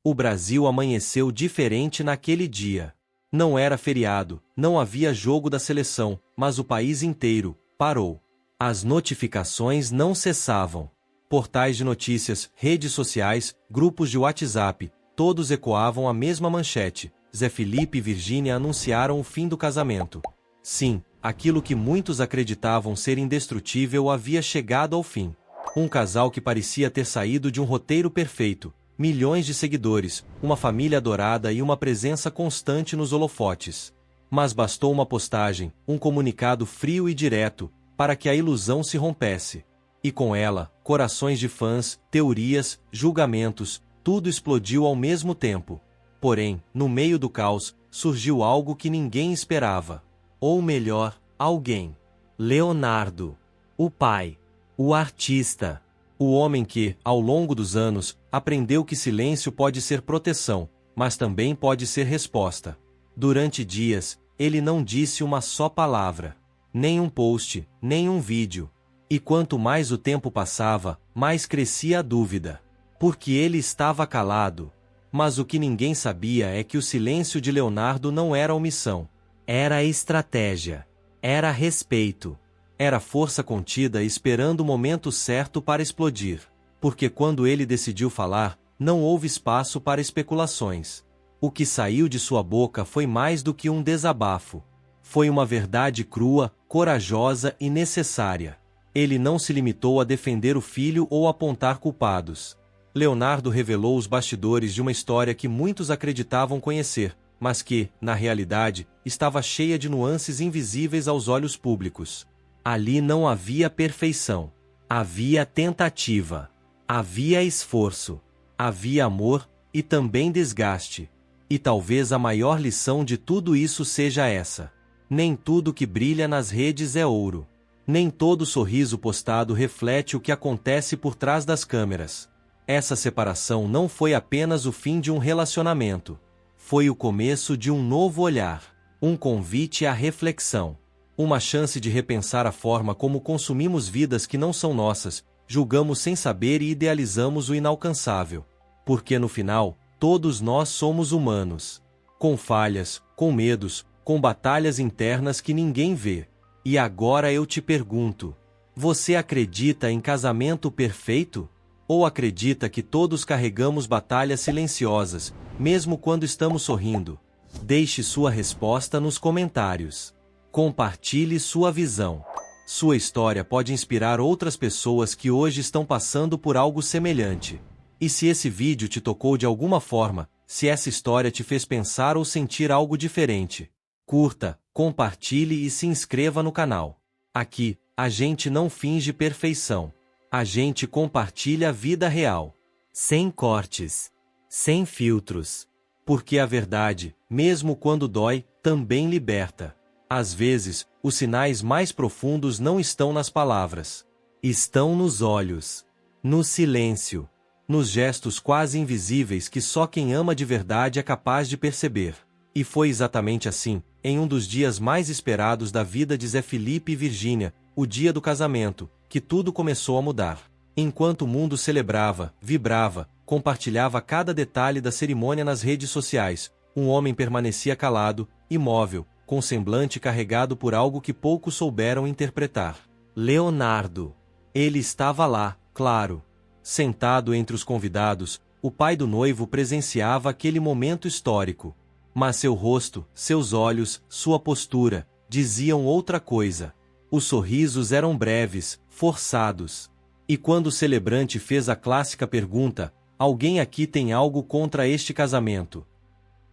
O Brasil amanheceu diferente naquele dia. Não era feriado, não havia jogo da seleção, mas o país inteiro parou. As notificações não cessavam. Portais de notícias, redes sociais, grupos de WhatsApp, todos ecoavam a mesma manchete. Zé Felipe e Virgínia anunciaram o fim do casamento. Sim, aquilo que muitos acreditavam ser indestrutível havia chegado ao fim. Um casal que parecia ter saído de um roteiro perfeito. Milhões de seguidores, uma família adorada e uma presença constante nos holofotes. Mas bastou uma postagem, um comunicado frio e direto, para que a ilusão se rompesse. E com ela, corações de fãs, teorias, julgamentos, tudo explodiu ao mesmo tempo. Porém, no meio do caos, surgiu algo que ninguém esperava. Ou melhor, alguém. Leonardo. O pai. O artista. O homem que, ao longo dos anos, aprendeu que silêncio pode ser proteção, mas também pode ser resposta. Durante dias, ele não disse uma só palavra. Nem um post, nem um vídeo. E quanto mais o tempo passava, mais crescia a dúvida. Porque ele estava calado. Mas o que ninguém sabia é que o silêncio de Leonardo não era omissão. Era estratégia. Era respeito. Era força contida esperando o momento certo para explodir. Porque quando ele decidiu falar, não houve espaço para especulações. O que saiu de sua boca foi mais do que um desabafo. Foi uma verdade crua, corajosa e necessária. Ele não se limitou a defender o filho ou apontar culpados. Leonardo revelou os bastidores de uma história que muitos acreditavam conhecer, mas que, na realidade, estava cheia de nuances invisíveis aos olhos públicos. Ali não havia perfeição. Havia tentativa. Havia esforço. Havia amor e também desgaste. E talvez a maior lição de tudo isso seja essa. Nem tudo que brilha nas redes é ouro. Nem todo sorriso postado reflete o que acontece por trás das câmeras. Essa separação não foi apenas o fim de um relacionamento. Foi o começo de um novo olhar. Um convite à reflexão. Uma chance de repensar a forma como consumimos vidas que não são nossas, julgamos sem saber e idealizamos o inalcançável. Porque no final, todos nós somos humanos. Com falhas, com medos, com batalhas internas que ninguém vê. E agora eu te pergunto: você acredita em casamento perfeito? Ou acredita que todos carregamos batalhas silenciosas, mesmo quando estamos sorrindo? Deixe sua resposta nos comentários. Compartilhe sua visão. Sua história pode inspirar outras pessoas que hoje estão passando por algo semelhante. E se esse vídeo te tocou de alguma forma, se essa história te fez pensar ou sentir algo diferente, curta, compartilhe e se inscreva no canal. Aqui, a gente não finge perfeição. A gente compartilha a vida real. Sem cortes. Sem filtros. Porque a verdade, mesmo quando dói, também liberta. Às vezes, os sinais mais profundos não estão nas palavras. Estão nos olhos. No silêncio. Nos gestos quase invisíveis que só quem ama de verdade é capaz de perceber. E foi exatamente assim, em um dos dias mais esperados da vida de Zé Felipe e Virgínia, o dia do casamento, que tudo começou a mudar. Enquanto o mundo celebrava, vibrava, compartilhava cada detalhe da cerimônia nas redes sociais, um homem permanecia calado, imóvel, com semblante carregado por algo que poucos souberam interpretar. Leonardo. Ele estava lá, claro. Sentado entre os convidados, o pai do noivo presenciava aquele momento histórico. Mas seu rosto, seus olhos, sua postura, diziam outra coisa. Os sorrisos eram breves, forçados. E quando o celebrante fez a clássica pergunta: alguém aqui tem algo contra este casamento?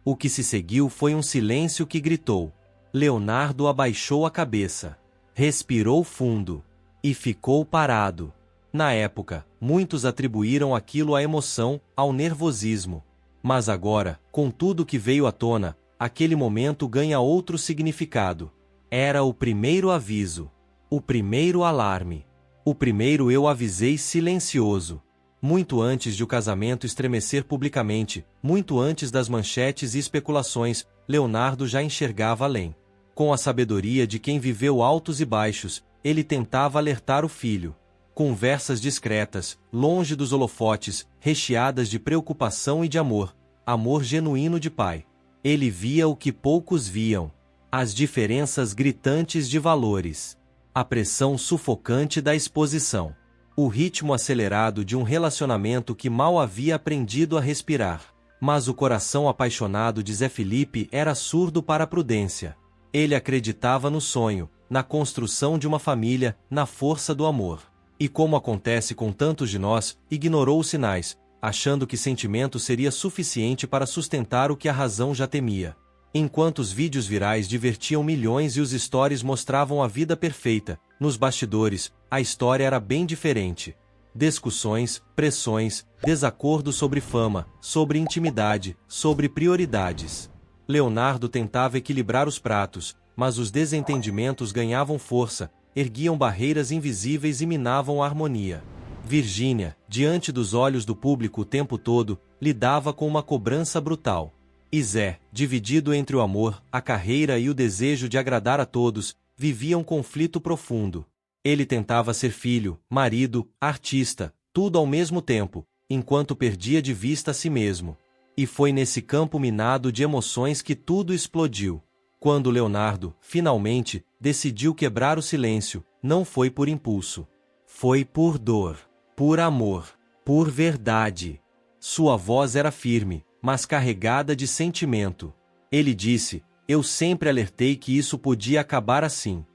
O que se seguiu foi um silêncio que gritou. Leonardo abaixou a cabeça, respirou fundo e ficou parado. Na época, muitos atribuíram aquilo à emoção, ao nervosismo. Mas agora, com tudo que veio à tona, aquele momento ganha outro significado. Era o primeiro aviso, o primeiro alarme, o primeiro eu avisei silencioso. Muito antes de o casamento estremecer publicamente, muito antes das manchetes e especulações, Leonardo já enxergava além. Com a sabedoria de quem viveu altos e baixos, ele tentava alertar o filho. Conversas discretas, longe dos holofotes, recheadas de preocupação e de amor. Amor genuíno de pai. Ele via o que poucos viam. As diferenças gritantes de valores. A pressão sufocante da exposição. O ritmo acelerado de um relacionamento que mal havia aprendido a respirar. Mas o coração apaixonado de Zé Felipe era surdo para a prudência. Ele acreditava no sonho, na construção de uma família, na força do amor. E como acontece com tantos de nós, ignorou os sinais, achando que sentimento seria suficiente para sustentar o que a razão já temia. Enquanto os vídeos virais divertiam milhões e os stories mostravam a vida perfeita, nos bastidores, a história era bem diferente. Discussões, pressões, desacordos sobre fama, sobre intimidade, sobre prioridades. Leonardo tentava equilibrar os pratos, mas os desentendimentos ganhavam força, erguiam barreiras invisíveis e minavam a harmonia. Virgínia, diante dos olhos do público o tempo todo, lidava com uma cobrança brutal. E Zé, dividido entre o amor, a carreira e o desejo de agradar a todos, vivia um conflito profundo. Ele tentava ser filho, marido, artista, tudo ao mesmo tempo, enquanto perdia de vista a si mesmo. E foi nesse campo minado de emoções que tudo explodiu. Quando Leonardo, finalmente, decidiu quebrar o silêncio, não foi por impulso. Foi por dor, por amor, por verdade. Sua voz era firme, mas carregada de sentimento. Ele disse: "Eu sempre alertei que isso podia acabar assim."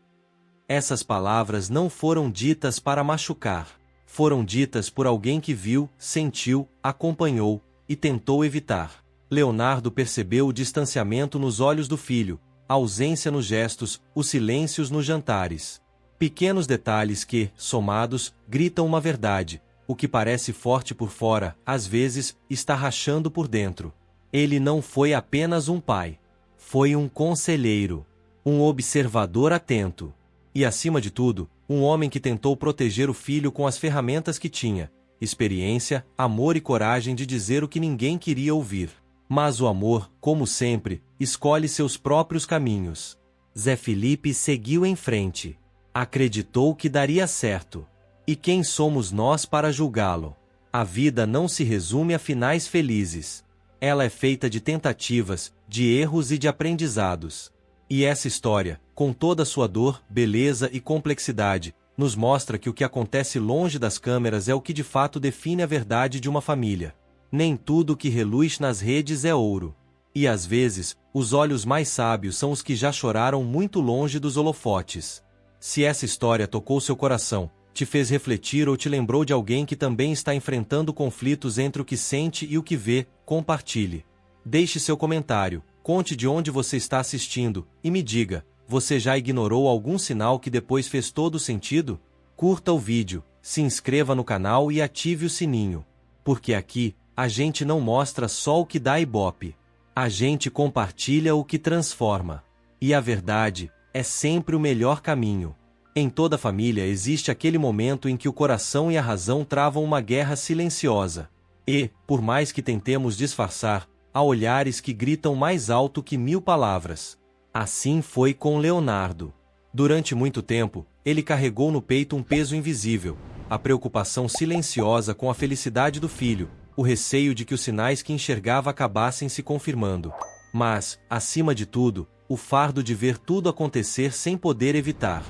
Essas palavras não foram ditas para machucar. Foram ditas por alguém que viu, sentiu, acompanhou e tentou evitar. Leonardo percebeu o distanciamento nos olhos do filho, a ausência nos gestos, os silêncios nos jantares. Pequenos detalhes que, somados, gritam uma verdade. O que parece forte por fora, às vezes, está rachando por dentro. Ele não foi apenas um pai. Foi um conselheiro. Um observador atento. E, acima de tudo, um homem que tentou proteger o filho com as ferramentas que tinha. Experiência, amor e coragem de dizer o que ninguém queria ouvir. Mas o amor, como sempre, escolhe seus próprios caminhos. Zé Felipe seguiu em frente. Acreditou que daria certo. E quem somos nós para julgá-lo? A vida não se resume a finais felizes. Ela é feita de tentativas, de erros e de aprendizados. E essa história, com toda a sua dor, beleza e complexidade, nos mostra que o que acontece longe das câmeras é o que de fato define a verdade de uma família. Nem tudo que reluz nas redes é ouro. E às vezes, os olhos mais sábios são os que já choraram muito longe dos holofotes. Se essa história tocou seu coração, te fez refletir ou te lembrou de alguém que também está enfrentando conflitos entre o que sente e o que vê, compartilhe. Deixe seu comentário, conte de onde você está assistindo, e me diga, você já ignorou algum sinal que depois fez todo sentido? Curta o vídeo, se inscreva no canal e ative o sininho. Porque aqui, a gente não mostra só o que dá ibope. A gente compartilha o que transforma. E a verdade é sempre o melhor caminho. Em toda família existe aquele momento em que o coração e a razão travam uma guerra silenciosa. E, por mais que tentemos disfarçar, há olhares que gritam mais alto que 1000 palavras. Assim foi com Leonardo. Durante muito tempo, ele carregou no peito um peso invisível, a preocupação silenciosa com a felicidade do filho, o receio de que os sinais que enxergava acabassem se confirmando. Mas, acima de tudo, o fardo de ver tudo acontecer sem poder evitar.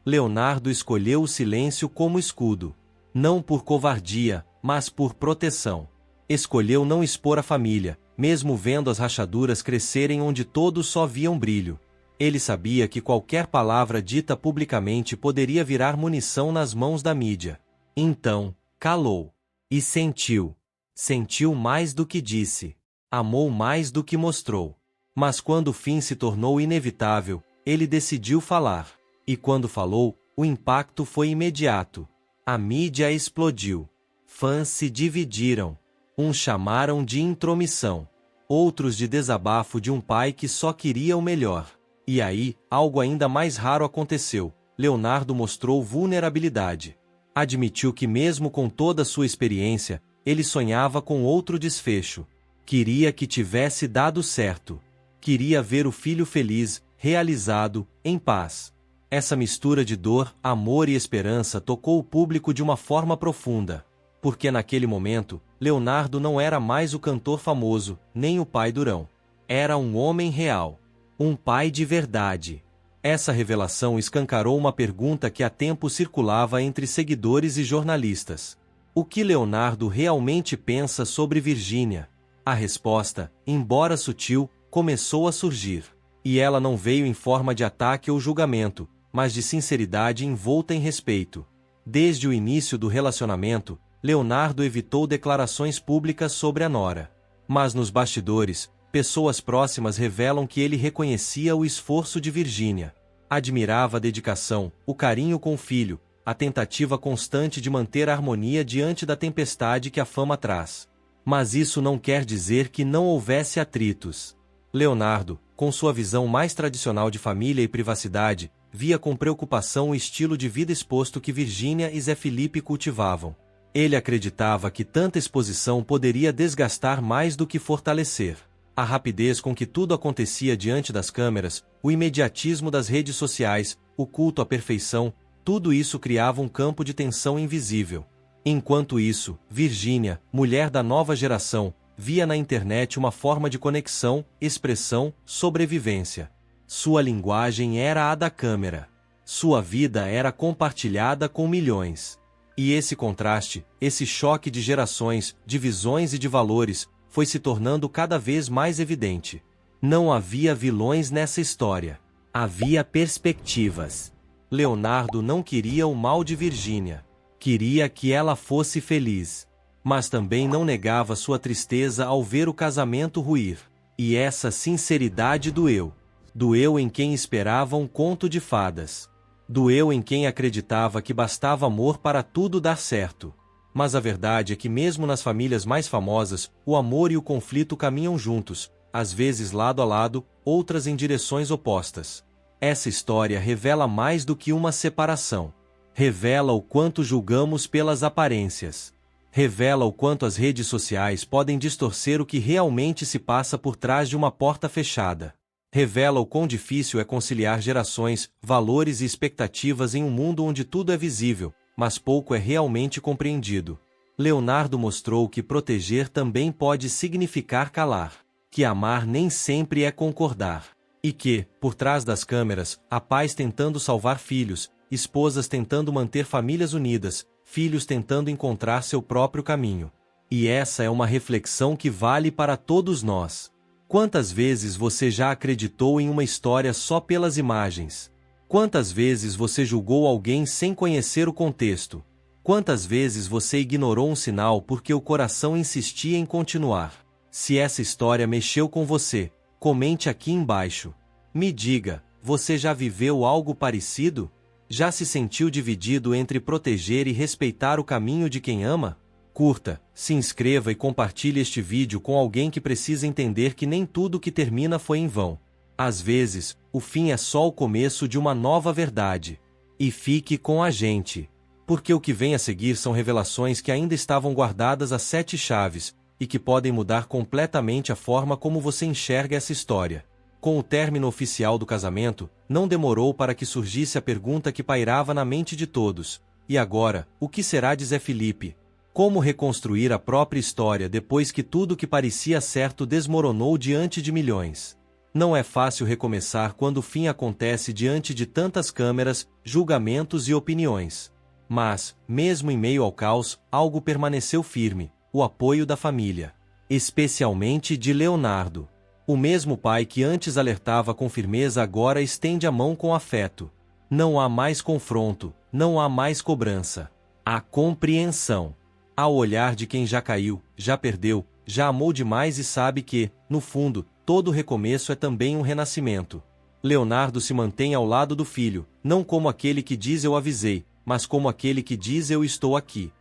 Leonardo escolheu o silêncio como escudo. Não por covardia, mas por proteção. Escolheu não expor a família, mesmo vendo as rachaduras crescerem onde todos só viam brilho. Ele sabia que qualquer palavra dita publicamente poderia virar munição nas mãos da mídia. Então, calou. E sentiu. Sentiu mais do que disse. Amou mais do que mostrou. Mas quando o fim se tornou inevitável, ele decidiu falar. E quando falou, o impacto foi imediato. A mídia explodiu. Fãs se dividiram. Uns chamaram de intromissão. Outros de desabafo de um pai que só queria o melhor. E aí, algo ainda mais raro aconteceu. Leonardo mostrou vulnerabilidade. Admitiu que mesmo com toda a sua experiência, ele sonhava com outro desfecho. Queria que tivesse dado certo. Queria ver o filho feliz, realizado, em paz. Essa mistura de dor, amor e esperança tocou o público de uma forma profunda. Porque naquele momento, Leonardo não era mais o cantor famoso, nem o pai durão. Era um homem real. Um pai de verdade. Essa revelação escancarou uma pergunta que há tempo circulava entre seguidores e jornalistas. O que Leonardo realmente pensa sobre Virgínia? A resposta, embora sutil, começou a surgir. E ela não veio em forma de ataque ou julgamento, mas de sinceridade envolta em respeito. Desde o início do relacionamento, Leonardo evitou declarações públicas sobre a nora. Mas nos bastidores, pessoas próximas revelam que ele reconhecia o esforço de Virgínia. Admirava a dedicação, o carinho com o filho, a tentativa constante de manter a harmonia diante da tempestade que a fama traz. Mas isso não quer dizer que não houvesse atritos. Leonardo, com sua visão mais tradicional de família e privacidade, via com preocupação o estilo de vida exposto que Virgínia e Zé Felipe cultivavam. Ele acreditava que tanta exposição poderia desgastar mais do que fortalecer. A rapidez com que tudo acontecia diante das câmeras, o imediatismo das redes sociais, o culto à perfeição, tudo isso criava um campo de tensão invisível. Enquanto isso, Virgínia, mulher da nova geração, via na internet uma forma de conexão, expressão, sobrevivência. Sua linguagem era a da câmera. Sua vida era compartilhada com milhões. E esse contraste, esse choque de gerações, de visões e de valores, foi se tornando cada vez mais evidente. Não havia vilões nessa história. Havia perspectivas. Leonardo não queria o mal de Virgínia. Queria que ela fosse feliz. Mas também não negava sua tristeza ao ver o casamento ruir. E essa sinceridade doeu. Doeu em quem esperava um conto de fadas. Doeu em quem acreditava que bastava amor para tudo dar certo. Mas a verdade é que mesmo nas famílias mais famosas, o amor e o conflito caminham juntos, às vezes lado a lado, outras em direções opostas. Essa história revela mais do que uma separação. Revela o quanto julgamos pelas aparências. Revela o quanto as redes sociais podem distorcer o que realmente se passa por trás de uma porta fechada. Revela o quão difícil é conciliar gerações, valores e expectativas em um mundo onde tudo é visível, mas pouco é realmente compreendido. Leonardo mostrou que proteger também pode significar calar, que amar nem sempre é concordar, e que, por trás das câmeras, há pais tentando salvar filhos, esposas tentando manter famílias unidas, filhos tentando encontrar seu próprio caminho. E essa é uma reflexão que vale para todos nós. Quantas vezes você já acreditou em uma história só pelas imagens? Quantas vezes você julgou alguém sem conhecer o contexto? Quantas vezes você ignorou um sinal porque o coração insistia em continuar? Se essa história mexeu com você, comente aqui embaixo. Me diga, você já viveu algo parecido? Já se sentiu dividido entre proteger e respeitar o caminho de quem ama? Curta, se inscreva e compartilhe este vídeo com alguém que precisa entender que nem tudo que termina foi em vão. Às vezes, o fim é só o começo de uma nova verdade. E fique com a gente. Porque o que vem a seguir são revelações que ainda estavam guardadas a 7 chaves, e que podem mudar completamente a forma como você enxerga essa história. Com o término oficial do casamento, não demorou para que surgisse a pergunta que pairava na mente de todos. E agora, o que será de Zé Felipe? Como reconstruir a própria história depois que tudo que parecia certo desmoronou diante de milhões? Não é fácil recomeçar quando o fim acontece diante de tantas câmeras, julgamentos e opiniões. Mas, mesmo em meio ao caos, algo permaneceu firme: o apoio da família. Especialmente de Leonardo. O mesmo pai que antes alertava com firmeza agora estende a mão com afeto. Não há mais confronto, não há mais cobrança. Há compreensão. Ao olhar de quem já caiu, já perdeu, já amou demais e sabe que, no fundo, todo recomeço é também um renascimento. Leonardo se mantém ao lado do filho, não como aquele que diz eu avisei, mas como aquele que diz eu estou aqui.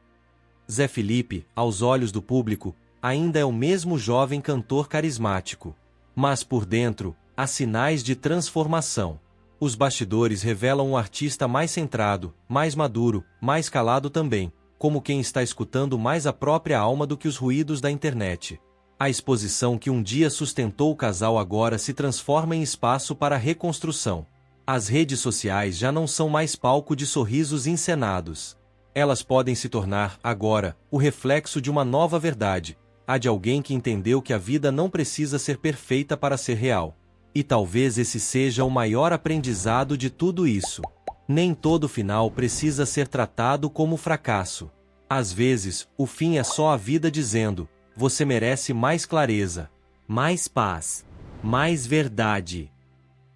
Zé Felipe, aos olhos do público, ainda é o mesmo jovem cantor carismático. Mas por dentro, há sinais de transformação. Os bastidores revelam um artista mais centrado, mais maduro, mais calado também, como quem está escutando mais a própria alma do que os ruídos da internet. A exposição que um dia sustentou o casal agora se transforma em espaço para a reconstrução. As redes sociais já não são mais palco de sorrisos encenados. Elas podem se tornar, agora, o reflexo de uma nova verdade, a de alguém que entendeu que a vida não precisa ser perfeita para ser real. E talvez esse seja o maior aprendizado de tudo isso. Nem todo final precisa ser tratado como fracasso. Às vezes, o fim é só a vida dizendo: você merece mais clareza, mais paz, mais verdade.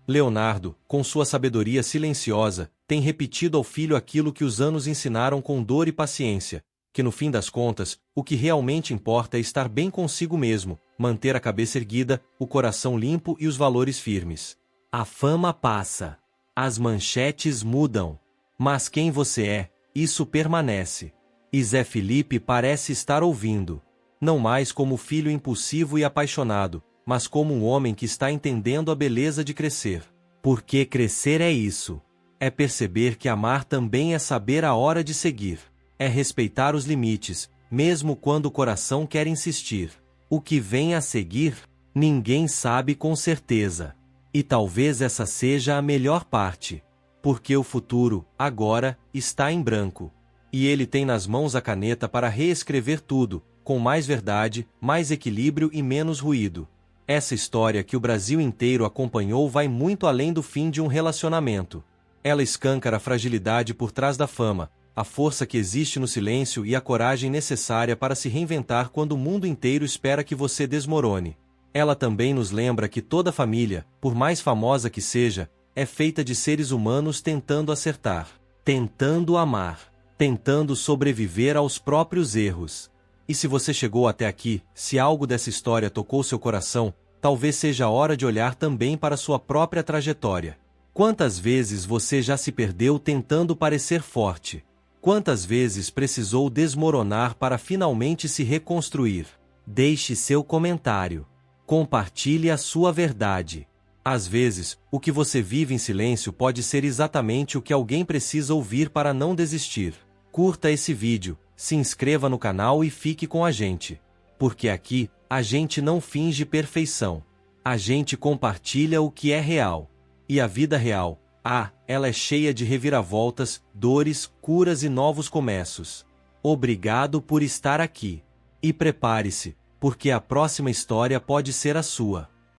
Leonardo, com sua sabedoria silenciosa, tem repetido ao filho aquilo que os anos ensinaram com dor e paciência, que no fim das contas, o que realmente importa é estar bem consigo mesmo, manter a cabeça erguida, o coração limpo e os valores firmes. A fama passa. As manchetes mudam. Mas quem você é, isso permanece. E Zé Felipe parece estar ouvindo. Não mais como filho impulsivo e apaixonado, mas como um homem que está entendendo a beleza de crescer. Porque crescer é isso. É perceber que amar também é saber a hora de seguir. É respeitar os limites, mesmo quando o coração quer insistir. O que vem a seguir, ninguém sabe com certeza. E talvez essa seja a melhor parte. Porque o futuro, agora, está em branco. E ele tem nas mãos a caneta para reescrever tudo, com mais verdade, mais equilíbrio e menos ruído. Essa história que o Brasil inteiro acompanhou vai muito além do fim de um relacionamento. Ela escancara a fragilidade por trás da fama, a força que existe no silêncio e a coragem necessária para se reinventar quando o mundo inteiro espera que você desmorone. Ela também nos lembra que toda família, por mais famosa que seja, é feita de seres humanos tentando acertar, tentando amar, tentando sobreviver aos próprios erros. E se você chegou até aqui, se algo dessa história tocou seu coração, talvez seja a hora de olhar também para sua própria trajetória. Quantas vezes você já se perdeu tentando parecer forte? Quantas vezes precisou desmoronar para finalmente se reconstruir? Deixe seu comentário. Compartilhe a sua verdade. Às vezes, o que você vive em silêncio pode ser exatamente o que alguém precisa ouvir para não desistir. Curta esse vídeo, se inscreva no canal e fique com a gente. Porque aqui, a gente não finge perfeição. A gente compartilha o que é real. E a vida real, ela é cheia de reviravoltas, dores, curas e novos começos. Obrigado por estar aqui. E prepare-se, porque a próxima história pode ser a sua.